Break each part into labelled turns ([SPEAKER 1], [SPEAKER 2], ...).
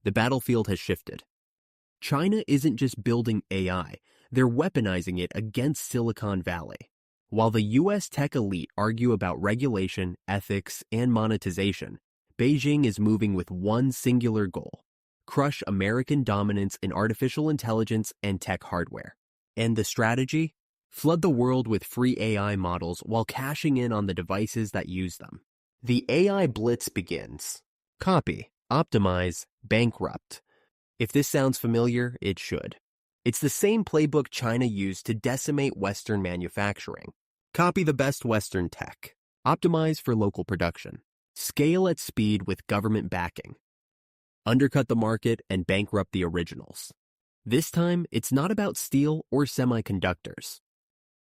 [SPEAKER 1] The battlefield has shifted. China isn't just building AI, they're weaponizing it against Silicon Valley. While the US tech elite argue about regulation, ethics, and monetization, Beijing is moving with one singular goal: crush American dominance in artificial intelligence and tech hardware. And the strategy? Flood the world with free AI models while cashing in on the devices that use them. The AI blitz begins. Copy, optimize, bankrupt. If this sounds familiar, it should. It's the same playbook China used to decimate Western manufacturing. Copy the best Western tech. Optimize for local production. Scale at speed with government backing. Undercut the market and bankrupt the originals. This time, it's not about steel or semiconductors.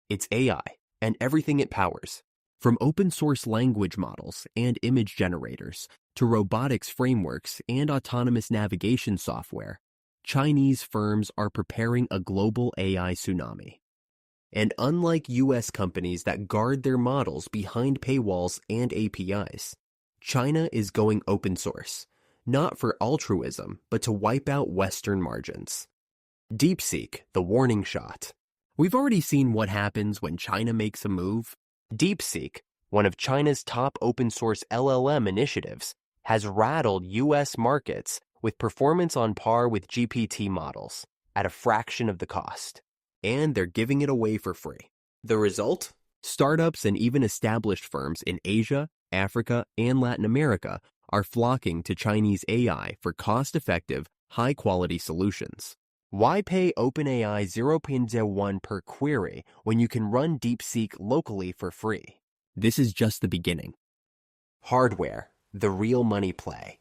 [SPEAKER 1] It's AI and everything it powers. From open-source language models and image generators to robotics frameworks and autonomous navigation software, Chinese firms are preparing a global AI tsunami. And unlike US companies that guard their models behind paywalls and APIs, China is going open source, not for altruism, but to wipe out Western margins. DeepSeek, the warning shot. We've already seen what happens when China makes a move. DeepSeek, one of China's top open-source LLM initiatives, has rattled U.S. markets with performance on par with GPT models at a fraction of the cost. And they're giving it away for free. The result? Startups and even established firms in Asia, Africa, and Latin America are flocking to Chinese AI for cost-effective, high-quality solutions. Why pay OpenAI 0.01 per query when you can run DeepSeek locally for free? This is just the beginning. Hardware, the real money play.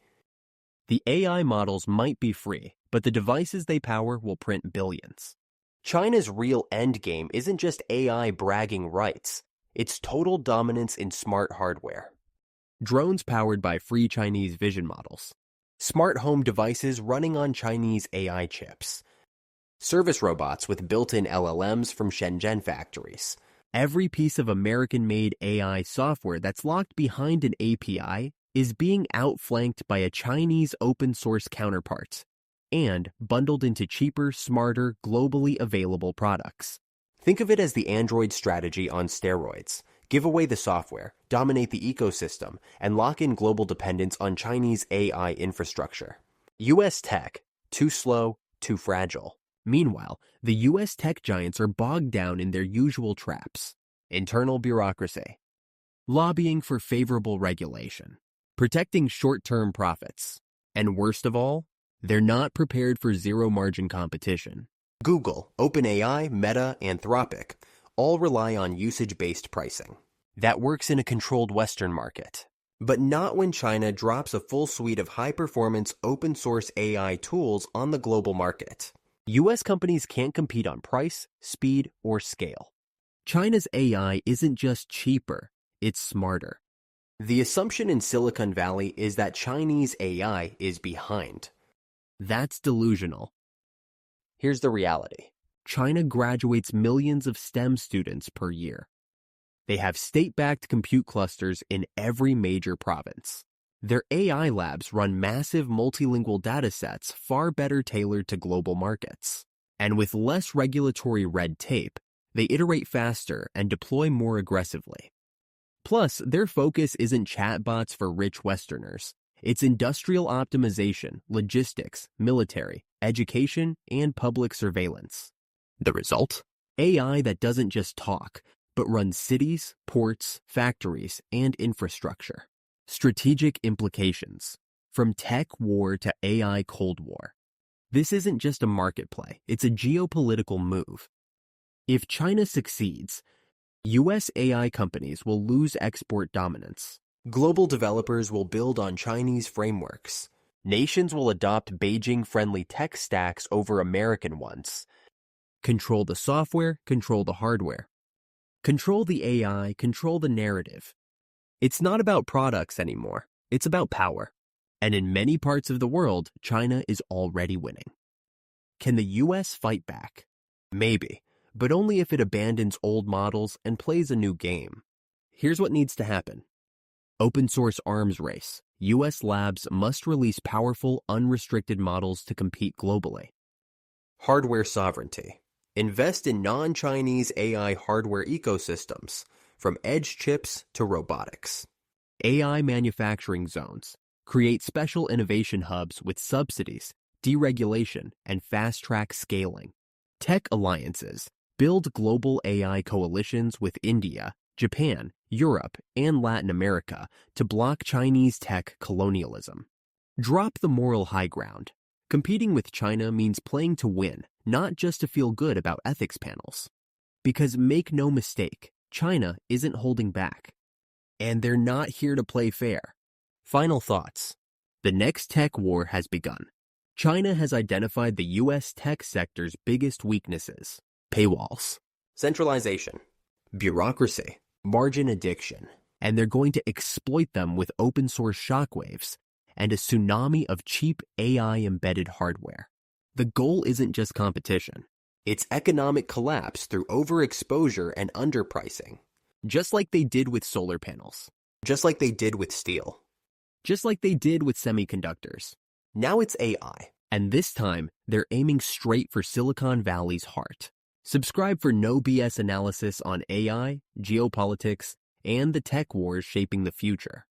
[SPEAKER 1] The AI models might be free, but the devices they power will print billions. China's real endgame isn't just AI bragging rights, it's total dominance in smart hardware. Drones powered by free Chinese vision models. Smart home devices running on Chinese AI chips. Service robots with built-in LLMs from Shenzhen factories. Every piece of American-made AI software that's locked behind an API is being outflanked by a Chinese open-source counterpart and bundled into cheaper, smarter, globally available products. Think of it as the Android strategy on steroids. Give away the software, dominate the ecosystem, and lock in global dependence on Chinese AI infrastructure. US tech, too slow, too fragile. Meanwhile, the US tech giants are bogged down in their usual traps: internal bureaucracy, lobbying for favorable regulation, protecting short-term profits, and worst of all, they're not prepared for zero-margin competition. Google, OpenAI, Meta, Anthropic all rely on usage-based pricing. That works in a controlled Western market. But not when China drops a full suite of high-performance open-source AI tools on the global market. US companies can't compete on price, speed, or scale. China's AI isn't just cheaper, it's smarter. The assumption in Silicon Valley is that Chinese AI is behind. That's delusional. Here's the reality. China graduates millions of STEM students per year. They have state-backed compute clusters in every major province. Their AI labs run massive multilingual datasets far better tailored to global markets. And with less regulatory red tape, they iterate faster and deploy more aggressively. Plus, their focus isn't chatbots for rich Westerners. It's industrial optimization, logistics, military, education, and public surveillance. The result? AI that doesn't just talk, but runs cities, ports, factories, and infrastructure. Strategic implications. From tech war to AI Cold War. This isn't just a market play, it's a geopolitical move. If China succeeds, US AI companies will lose export dominance. Global developers will build on Chinese frameworks. Nations will adopt Beijing-friendly tech stacks over American ones. Control the software, control the hardware. Control the AI, control the narrative. It's not about products anymore. It's about power. And in many parts of the world, China is already winning. Can the US fight back? Maybe, but only if it abandons old models and plays a new game. Here's what needs to happen. Open source arms race. U.S. labs must release powerful, unrestricted models to compete globally. Hardware sovereignty. Invest in non-Chinese AI hardware ecosystems, from edge chips to robotics. AI manufacturing zones. Create special innovation hubs with subsidies, deregulation, and fast-track scaling. Tech alliances. Build global AI coalitions with India, Japan, Europe, and Latin America to block Chinese tech colonialism. Drop the moral high ground. Competing with China means playing to win, not just to feel good about ethics panels. Because make no mistake, China isn't holding back. And they're not here to play fair. Final thoughts. The next tech war has begun. China has identified the U.S. tech sector's biggest weaknesses: paywalls, centralization, bureaucracy, margin addiction, and they're going to exploit them with open source shockwaves and a tsunami of cheap AI-embedded hardware. The goal isn't just competition. It's economic collapse through overexposure and underpricing. Just like they did with solar panels. Just like they did with steel. Just like they did with semiconductors. Now it's AI. And this time, they're aiming straight for Silicon Valley's heart. Subscribe for no BS analysis on AI, geopolitics, and the tech wars shaping the future.